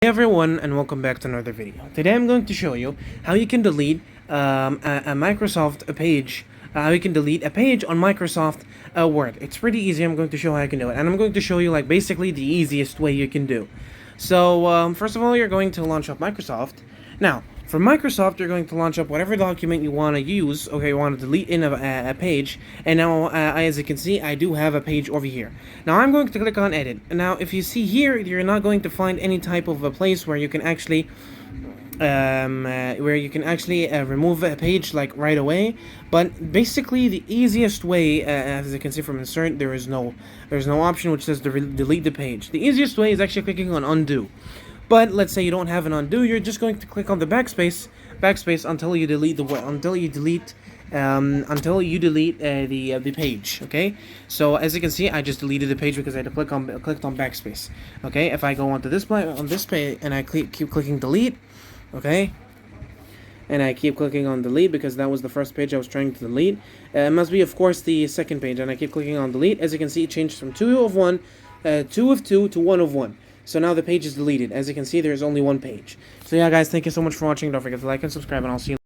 Hey everyone, and welcome back to another video. Today I'm going to show you how you can delete a Microsoft page. How you can delete a page on Microsoft Word. It's pretty easy. I'm going to show how you can do it, and I'm going to show you like basically the easiest way you can do. So first of all, you're going to launch up Microsoft. Now, for Microsoft, you're going to launch up whatever document you want to use. Okay, you want to delete in a page. And now, as you can see, I do have a page over here. Now, I'm going to click on Edit. Now, if you see here, you're not going to find any type of a place where you can actually remove a page like right away. But basically the easiest way, as you can see from insert, there's no option which says delete the page. The easiest way is actually clicking on undo. But let's say you don't have an undo, you're just going to click on the backspace until you delete the page. Okay, so as you can see, I just deleted the page because I had to clicked on backspace. Okay, if I go onto this page and I keep clicking delete, okay, and I keep clicking on delete because that was the first page I was trying to delete. It must be, of course, the second page, and I keep clicking on delete. As you can see, it changed from 2 of 1, 2 of 2 to 1 of 1. So now the page is deleted. As you can see, there's only one page. So yeah, guys, thank you so much for watching. Don't forget to like and subscribe, and I'll see you